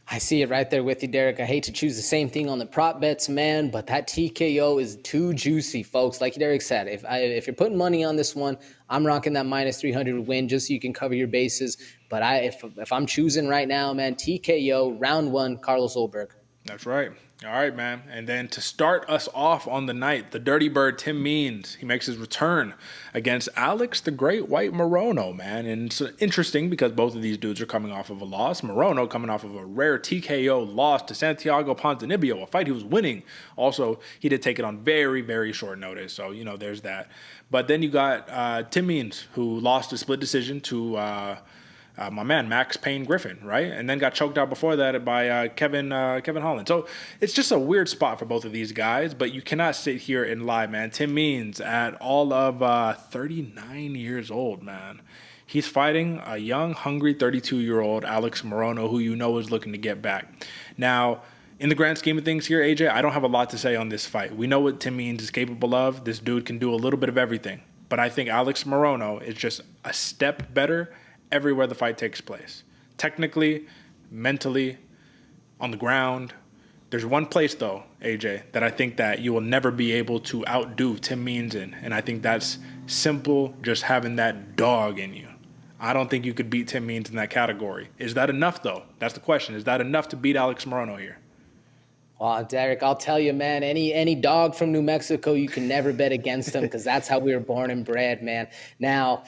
I see it right there with you, Derick. I hate to choose the same thing on the prop bets, man, but that TKO is too juicy, folks. Like Derick said, if you're putting money on this one, I'm rocking that minus 300 win just so you can cover your bases. But if I'm choosing right now, man, TKO, round one, Carlos Ulberg. That's right. All right, man. And then to start us off on the night, the Dirty Bird, Tim Means, he makes his return against Alex the Great White Morono, man. And it's interesting because both of these dudes are coming off of a loss. Morono coming off of a rare TKO loss to Santiago Ponzinibbio, a fight he was winning. Also, he did take it on very, very short notice. So, there's that. But then you got Tim Means, who lost a split decision to my man, Max Payne Griffin, right? And then got choked out before that by Kevin Holland. So it's just a weird spot for both of these guys, but you cannot sit here and lie, man. Tim Means, at all of 39 years old, man. He's fighting a young, hungry 32-year-old Alex Morono, who is looking to get back. Now, in the grand scheme of things here, AJ, I don't have a lot to say on this fight. We know what Tim Means is capable of. This dude can do a little bit of everything. But I think Alex Morono is just a step better everywhere the fight takes place. Technically, mentally, on the ground. There's one place, though, AJ, that I think that you will never be able to outdo Tim Means in, and I think that's simple, just having that dog in you. I don't think you could beat Tim Means in that category. Is that enough, though? That's the question. Is that enough to beat Alex Morono here? Well, Derick, I'll tell you, man, any dog from New Mexico, you can never bet against him because that's how we were born and bred, man. Now,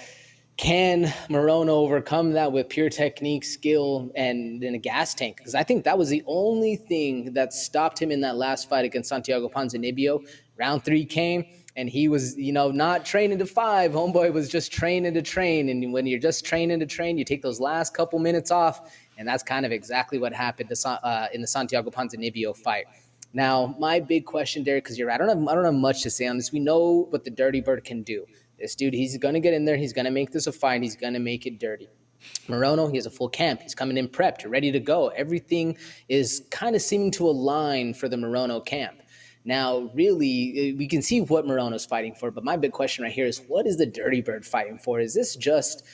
can Morono overcome that with pure technique, skill, and in a gas tank? Because I think that was the only thing that stopped him in that last fight against Santiago Ponzinibbio. Round 3 came, and he was, not training to 5. Homeboy was just training to train. And when you're just training to train, you take those last couple minutes off, and that's kind of exactly what happened in the Santiago Ponzinibbio fight. Now, my big question, Derick, because you're right, I don't have much to say on this. We know what the Dirty Bird can do. This dude, he's going to get in there. He's going to make this a fight. He's going to make it dirty. Morono, he has a full camp. He's coming in prepped, ready to go. Everything is kind of seeming to align for the Morono camp. Now, really, we can see what Morono's fighting for, but my big question right here is, what is the Dirty Bird fighting for? Is this just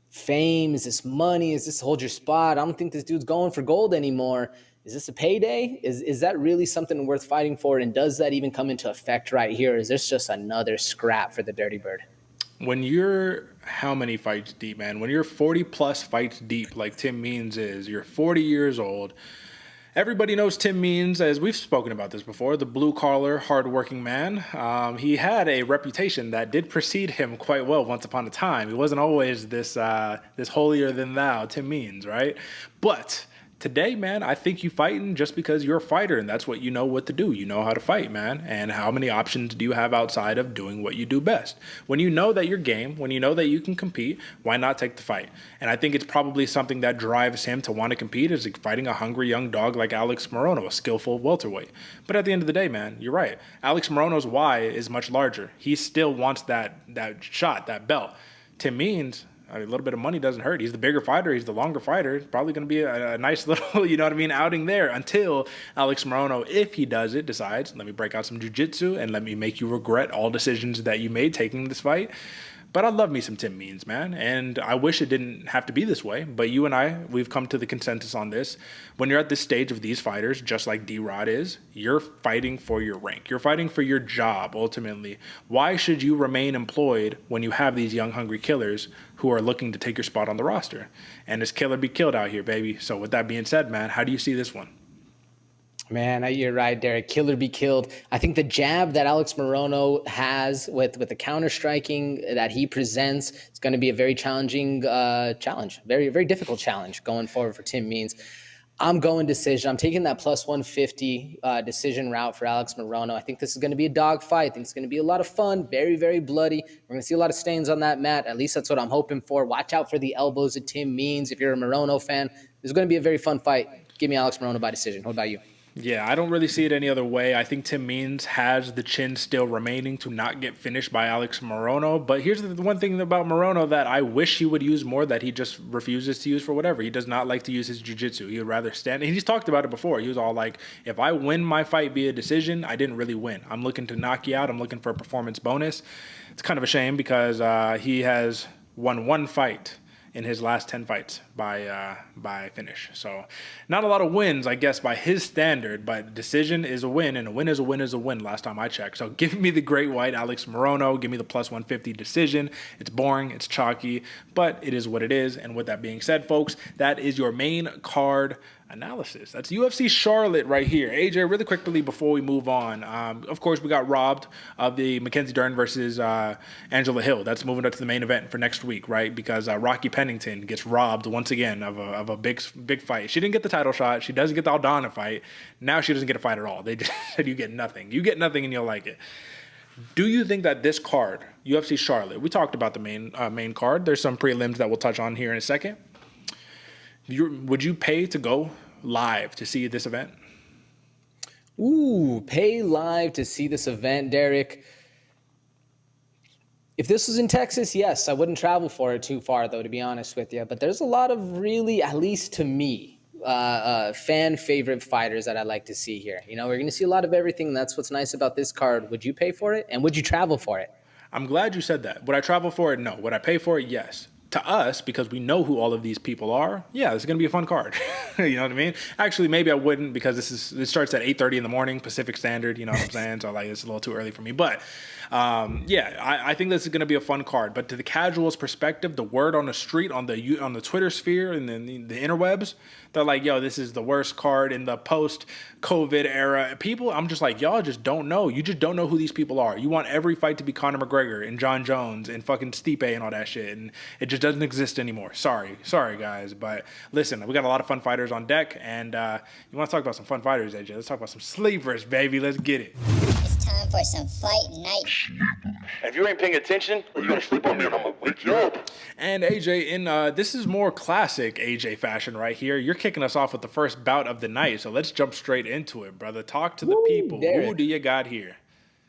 fame? Is this money? Is this hold your spot? I don't think this dude's going for gold anymore. Is this a payday? Is that really something worth fighting for? And does that even come into effect right here? Or is this just another scrap for the Dirty Bird? When you're how many fights deep, man? When you're 40-plus fights deep like Tim Means is, you're 40 years old, Everybody knows Tim Means, as we've spoken about this before, the blue-collar, hard-working man. He had a reputation that did precede him quite well once upon a time. He wasn't always this holier-than-thou Tim Means, right? But today, man, I think you fighting just because you're a fighter, and that's what you know what to do. You know how to fight, man. And how many options do you have outside of doing what you do best? When you know that you're game, when you know that you can compete, why not take the fight? And I think it's probably something that drives him to want to compete is fighting a hungry young dog like Alex Morono, a skillful welterweight. But at the end of the day, man, you're right. Alex Morono's why is much larger. He still wants that shot, that belt. Tim Means, a little bit of money doesn't hurt. He's the bigger fighter. He's the longer fighter. It's probably going to be a nice little, outing there until Alex Morono, if he does it, decides, let me break out some jiu-jitsu and let me make you regret all decisions that you made taking this fight. But I love me some Tim Means, man. And I wish it didn't have to be this way. But you and I, we've come to the consensus on this. When you're at this stage of these fighters, just like D-Rod is, you're fighting for your rank. You're fighting for your job, ultimately. Why should you remain employed when you have these young, hungry killers who are looking to take your spot on the roster? And it's kill or be killed out here, baby. So with that being said, man, how do you see this one? Man, you're right, Derek. Kill or be killed. I think the jab that Alex Morono has with the counter striking that he presents is going to be a very challenging challenge, very, very difficult challenge going forward for Tim Means. I'm going decision. I'm taking that plus 150 decision route for Alex Morono. I think this is going to be a dog fight. I think it's going to be a lot of fun, very, very bloody. We're going to see a lot of stains on that mat. At least that's what I'm hoping for. Watch out for the elbows of Tim Means. If you're a Morono fan, this is going to be a very fun fight. Give me Alex Morono by decision. What about you? Yeah, I don't really see it any other way. I think Tim Means has the chin still remaining to not get finished by Alex Morono. But here's the one thing about Morono that I wish he would use more that he just refuses to use for whatever. He does not like to use his jiu-jitsu. He would rather stand. And he's talked about it before. He was all like, if I win my fight via decision, I didn't really win. I'm looking to knock you out. I'm looking for a performance bonus. It's kind of a shame because he has won one fight in his last 10 fights by finish. So not a lot of wins, I guess, by his standard, but decision is a win, and a win is a win is a win last time I checked. So give me the great white Alex Morono. Give me the plus 150 decision. It's boring. It's chalky, but it is what it is. And with that being said, folks, that is your main card analysis. That's UFC Charlotte right here. AJ, really quickly before we move on, of course, we got robbed of the Mackenzie Dern versus Angela Hill. That's moving up to the main event for next week, right? Because Rocky Pennington gets robbed once again of a big fight. She didn't get the title shot. She doesn't get the Aldana fight. Now she doesn't get a fight at all. They just said you get nothing. You get nothing and you'll like it. Do you think that this card, UFC Charlotte, we talked about the main card. There's some prelims that we'll touch on here in a second. Would you pay to go live to see this event? Ooh, pay live to see this event, Derek. If this was in Texas, yes, I wouldn't travel for it too far, though, to be honest with you. But there's a lot of really, at least to me, fan favorite fighters that I like to see here. We're going to see a lot of everything. And that's what's nice about this card. Would you pay for it? And would you travel for it? I'm glad you said that. Would I travel for it? No. Would I pay for it? Yes. To us, because we know who all of these people are, yeah, it's going to be a fun card. You know what I mean? Actually, maybe I wouldn't because it starts at 8:30 in the morning, Pacific Standard, you know what I'm saying? So, it's a little too early for me. But, I think this is going to be a fun card. But to the casual's perspective, the word on the street, on the Twitter sphere and then the interwebs, they're like, yo, this is the worst card in the post-COVID era. People, I'm just like, y'all just don't know. You just don't know who these people are. You want every fight to be Conor McGregor and John Jones and fucking Stipe and all that shit. And it just doesn't exist anymore. Sorry, guys. But listen, we got a lot of fun fighters on deck. And you want to talk about some fun fighters, AJ? Let's talk about some sleepers, baby. Let's get it. It's time for some fight night. If you ain't paying attention, you're gonna sleep on me and I'm gonna wake you up. And AJ, this is more classic AJ fashion right here. You're kicking us off with the first bout of the night, so let's jump straight into it, brother. Talk to the people. Derek. Who do you got here?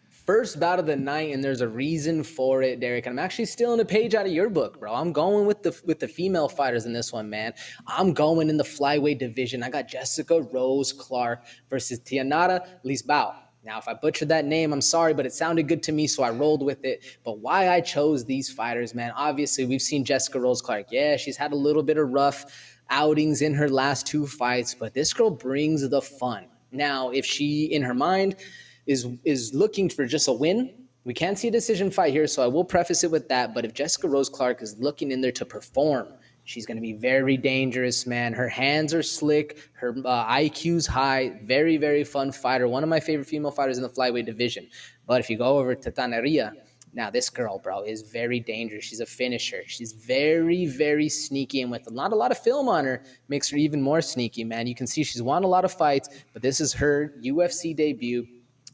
First bout of the night, and there's a reason for it, Derek. And I'm actually stealing a page out of your book, bro. I'm going with the female fighters in this one, man. I'm going in the flyweight division. I got Jessica Rose Clark versus Tianara Lisbout. Now, if I butchered that name, I'm sorry, but it sounded good to me, so I rolled with it. But why I chose these fighters, man, obviously we've seen Jessica Rose Clark. Yeah, she's had a little bit of rough outings in her last two fights, but this girl brings the fun. Now, if she, in her mind, is looking for just a win, we can't see a decision fight here, so I will preface it with that. But if Jessica Rose Clark is looking in there to perform She's going to be very dangerous, man. Her hands are slick. Her IQ's high. Very, very fun fighter. One of my favorite female fighters in the flyweight division. But if you go over to Taneria, now this girl, bro, is very dangerous. She's a finisher. She's very, very sneaky. And with not a lot of film on her, makes her even more sneaky, man. You can see she's won a lot of fights, but this is her UFC debut.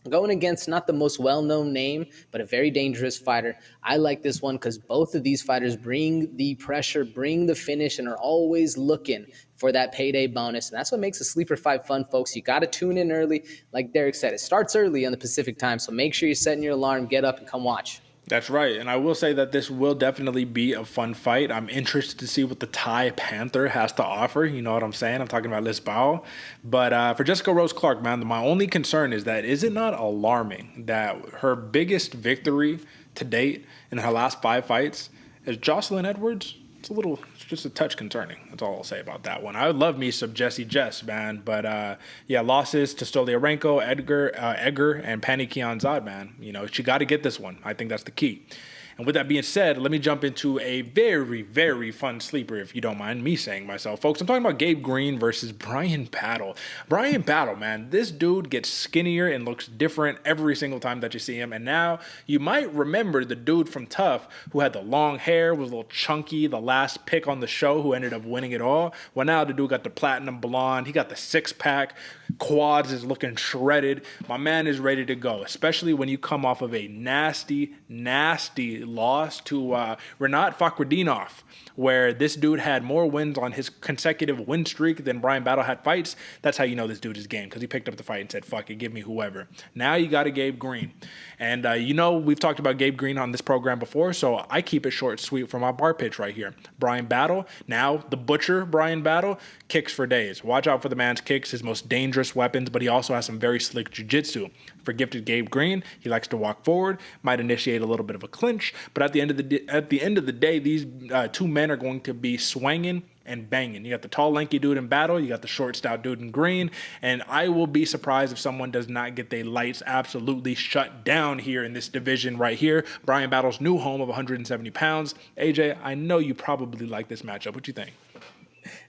Going against not the most well-known name, but a very dangerous fighter. I like this one because both of these fighters bring the pressure, bring the finish, and are always looking for that payday bonus. And that's what makes a sleeper fight fun, folks. You got to tune in early. Like Derick said, it starts early on the Pacific time, so make sure you're setting your alarm, get up, and come watch. That's right. And I will say that this will definitely be a fun fight. I'm interested to see what the Thai Panther has to offer. You know what I'm saying? I'm talking about Liz Bao. But for Jessica Rose Clark, man, my only concern is that is it not alarming that her biggest victory to date in her last 5 fights is Jocelyn Edwards? It's just a touch concerning. That's all I'll say about that one. I would love me some Jessie Jess, man. But yeah, losses to Stoliarenko, Edgar, and Pani Kianzad, man. You know, she got to get this one. I think that's the key. And with that being said, let me jump into a very, very fun sleeper, if you don't mind me saying myself. Folks, I'm talking about Gabe Green versus Bryan Battle. Bryan Battle, man, this dude gets skinnier and looks different every single time that you see him. And now you might remember the dude from Tough who had the long hair, was a little chunky, the last pick on the show who ended up winning it all. Well, now the dude got the platinum blonde. He got the 6-pack. Quads is looking shredded. My man is ready to go, especially when you come off of a nasty, nasty loss to Renat Fakhretdinov, where this dude had more wins on his consecutive win streak than Bryan Battle had fights. That's how you know this dude is game, because he picked up the fight and said, fuck it, give me whoever. Now you got a Gabe Green. And you know, we've talked about Gabe Green on this program before, so I keep it short and sweet for my bar pitch right here. Bryan Battle, now the butcher Bryan Battle, kicks for days. Watch out for the man's kicks, his most dangerous weapons, but he also has some very slick jiu-jitsu. For gifted Gabe Green, he likes to walk forward, might initiate a little bit of a clinch, but at the end of the day, these two men are going to be swinging and banging. You got the tall, lanky dude in Battle, you got the short, stout dude in Green, and I will be surprised if someone does not get their lights absolutely shut down here in this division right here. Bryan Battle's new home of 170 pounds. AJ, I know you probably like this matchup. What you think?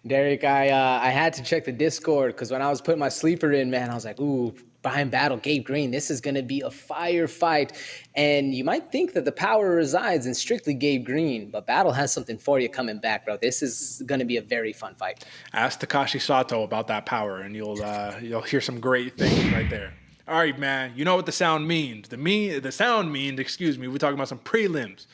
Derick, I had to check the Discord because when I was putting my sleeper in, man, I was like, ooh, Bryan Battle, Gabe Green, this is going to be a fire fight. And you might think that the power resides in strictly Gabe Green, but Battle has something for you coming back, bro. This is going to be a very fun fight. Ask Takashi Sato about that power, and you'll hear some great things right there. All right, man, you know what the sound means. The sound means, we're talking about some prelims.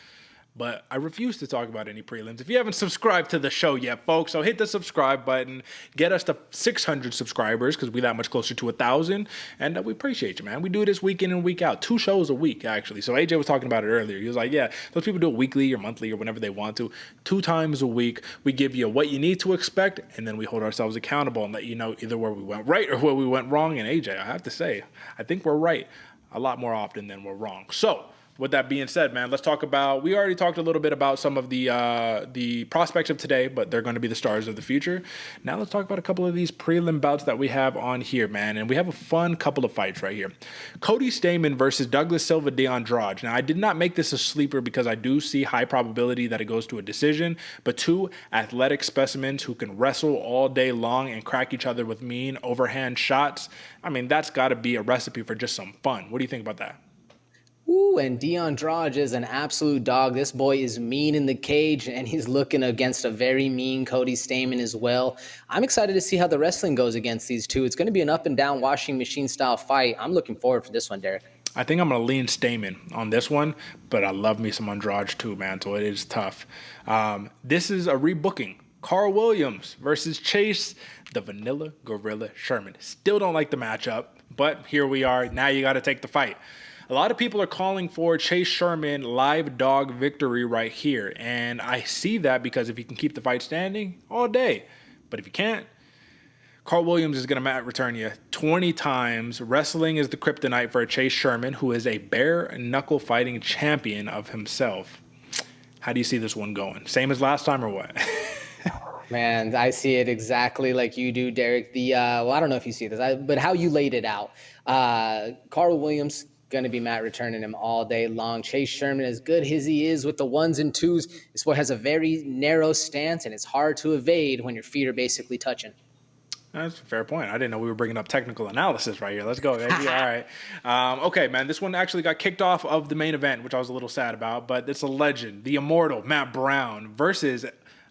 But I refuse to talk about any prelims. If you haven't subscribed to the show yet, folks, so hit the subscribe button. Get us to 600 subscribers because we're that much closer to 1,000. And we appreciate you, man. We do this week in and week out. 2 shows a week, actually. So AJ was talking about it earlier. He was like, yeah, those people do it weekly or monthly or whenever they want to. 2 times a week, we give you what you need to expect, and then we hold ourselves accountable and let you know either where we went right or where we went wrong. And AJ, I have to say, I think we're right a lot more often than we're wrong. So, with that being said, man, let's talk about, we already talked a little bit about some of the prospects of today, but they're going to be the stars of the future. Now let's talk about a couple of these prelim bouts that we have on here, man. And we have a fun couple of fights right here. Cody Stamann versus Douglas Silva de Andrade. Now, I did not make this a sleeper because I do see high probability that it goes to a decision, but 2 athletic specimens who can wrestle all day long and crack each other with mean overhand shots. I mean, that's got to be a recipe for just some fun. What do you think about that? Ooh, and de Andrade is an absolute dog. This boy is mean in the cage, and he's looking against a very mean Cody Stamann as well. I'm excited to see how the wrestling goes against these two. It's going to be an up-and-down washing machine-style fight. I'm looking forward to this one, Derick. I think I'm going to lean Stamann on this one, but I love me some Andrade too, man, so it is tough. This is a rebooking. Carl Williams versus Chase, the Vanilla Gorilla Sherman. Still don't like the matchup, but here we are. Now you got to take the fight. A lot of people are calling for Chase Sherman live dog victory right here. And I see that because if he can keep the fight standing all day. But if he can't, Carl Williams is going to mat return you 20 times. Wrestling is the kryptonite for Chase Sherman, who is a bare knuckle fighting champion of himself. How do you see this one going? Same as last time or what? Man, I see it exactly like you do, Derick. I don't know if you see this, but how you laid it out. Carl Williams, Going to be Matt returning him all day long. Chase Sherman, as good as he is with the 1s and 2s, this boy has a very narrow stance, and it's hard to evade when your feet are basically touching. That's a fair point. I didn't know we were bringing up technical analysis right here. Let's go, baby. All right. Okay, man. This one actually got kicked off of the main event, which I was a little sad about, but it's a legend, the immortal Matt Brown versus,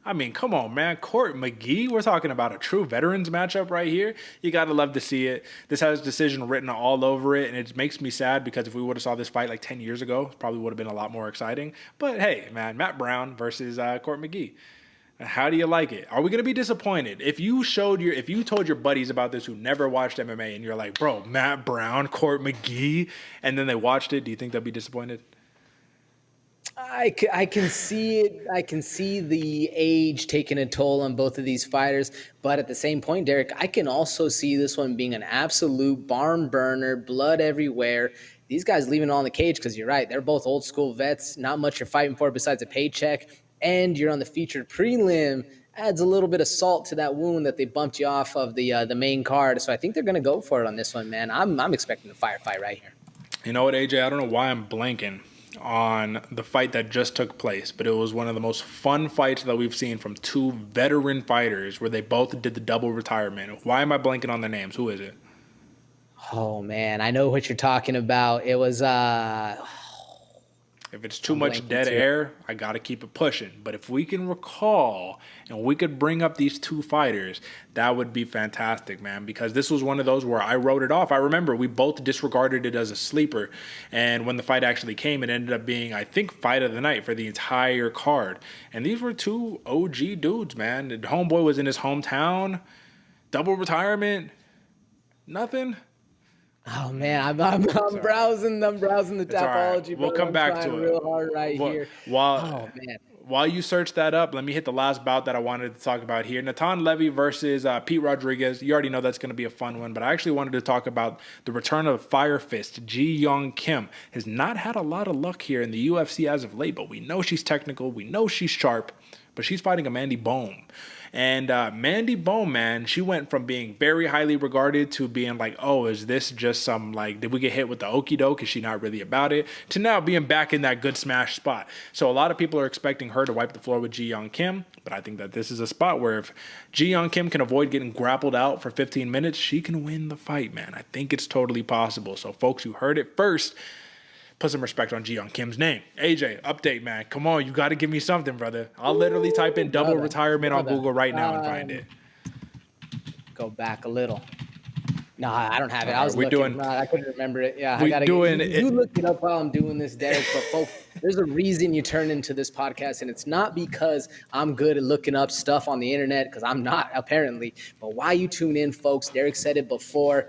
I mean, come on, man, Court McGee. We're talking about a true veterans matchup right here. You got to love to see it. This has decision written all over it, and it makes me sad because if we would have saw this fight like 10 years ago, it probably would have been a lot more exciting. But hey, man, Matt Brown versus Court McGee. How do you like it? Are we going to be disappointed? If you told your buddies about this who never watched MMA and you're like, bro, Matt Brown, Court McGee, and then they watched it, do you think they'll be disappointed? I can see it. I can see the age taking a toll on both of these fighters. But at the same point, Derek, I can also see this one being an absolute barn burner, blood everywhere. These guys leaving it all in the cage because you're right. They're both old school vets. Not much you're fighting for besides a paycheck. And you're on the featured prelim, adds a little bit of salt to that wound that they bumped you off of the main card. So I think they're going to go for it on this one, man. I'm expecting a firefight right here. You know what, AJ? I don't know why I'm blanking on the fight that just took place, but it was one of the most fun fights that we've seen from two veteran fighters where they both did the double retirement. Why am I blanking on their names? Who is it? Oh, man, I know what you're talking about. It was If it's too much dead air, I got to keep it pushing. But if we can recall and we could bring up these two fighters, that would be fantastic, man, because this was one of those where I wrote it off. I remember we both disregarded it as a sleeper. And when the fight actually came, it ended up being, I think, fight of the night for the entire card. And these were two OG dudes, man. The homeboy was in his hometown. Double retirement. Nothing. Oh man, I'm browsing the Tapology. Right. We'll come back to it real hard here. While you search that up, let me hit the last bout that I wanted to talk about here. Natan Levy versus Pete Rodriguez. You already know that's going to be a fun one, but I actually wanted to talk about the return of Fire Fist. Ji Young Kim has not had a lot of luck here in the UFC as of late, but we know she's technical. We know she's sharp, but she's fighting a Mandy Bohm. And Mandy Bohm, man, she went from being very highly regarded to being like, oh, is this just some, like, did we get hit with the okie doke? Is she not really about it? To now being back in that good smash spot. So a lot of people are expecting her to wipe the floor with Ji Young Kim, but I think that this is a spot where if Ji Young Kim can avoid getting grappled out for 15 minutes, she can win the fight, man. I think it's totally possible. So folks, you heard it first. Put some respect on Ji Young Kim's name. AJ, update, man. Come on, you got to give me something, brother. I'll literally type in double retirement on Google right now and find it. Go back a little. No, I don't have it. I was looking. I couldn't remember it. Yeah, you look it up while I'm doing this, Derek. But folks, there's a reason you turn into this podcast, and it's not because I'm good at looking up stuff on the internet, because I'm not, apparently. But why you tune in, folks? Derek said it before.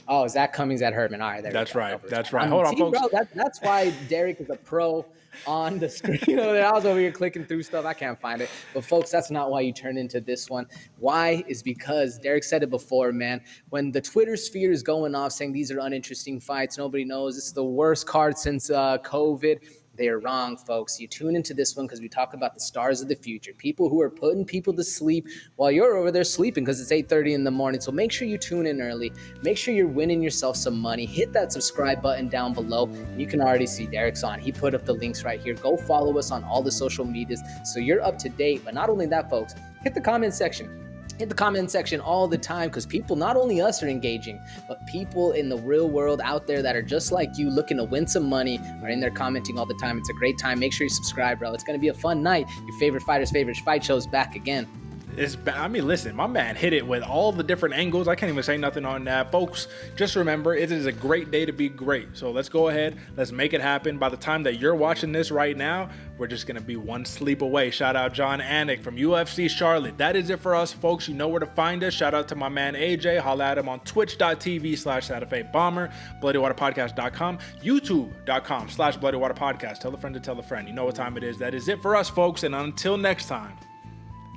Oh, is that Cummings at Herman? All right, that's right. That's right. Hold on, folks. Bro, that's why Derek is a pro on the screen. I was over here clicking through stuff. I can't find it. But, folks, that's not why you turn into this one. Why is because Derek said it before, man. When the Twitter sphere is going off saying these are uninteresting fights, nobody knows. This is the worst card since COVID. They are wrong, folks. You tune into this one because we talk about the stars of the future, people who are putting people to sleep while you're over there sleeping because it's 8:30 in the morning. So make sure you tune in early. Make sure you're winning yourself some money. Hit that subscribe button down below. And you can already see Derek's on. He put up the links right here. Go follow us on all the social medias so you're up to date. But not only that, folks, hit the comment section. Hit the comment section all the time because people, not only us, are engaging, but people in the real world out there that are just like you looking to win some money are in there commenting all the time. It's a great time. Make sure you subscribe, bro. It's going to be a fun night. Your favorite fighter's favorite fight show's back again. Listen, my man hit it with all the different angles. I can't even say nothing on that. Folks, just remember, it is a great day to be great. So let's go ahead. Let's make it happen. By the time that you're watching this right now, we're just going to be one sleep away. Shout out John Anik from UFC Charlotte. That is it for us, folks. You know where to find us. Shout out to my man AJ. Holla at him on twitch.tv/SantaFeBomber, BloodyWaterPodcast.com, YouTube.com/BloodyWaterPodcast. Tell a friend to tell a friend. You know what time it is. That is it for us, folks. And until next time,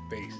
peace.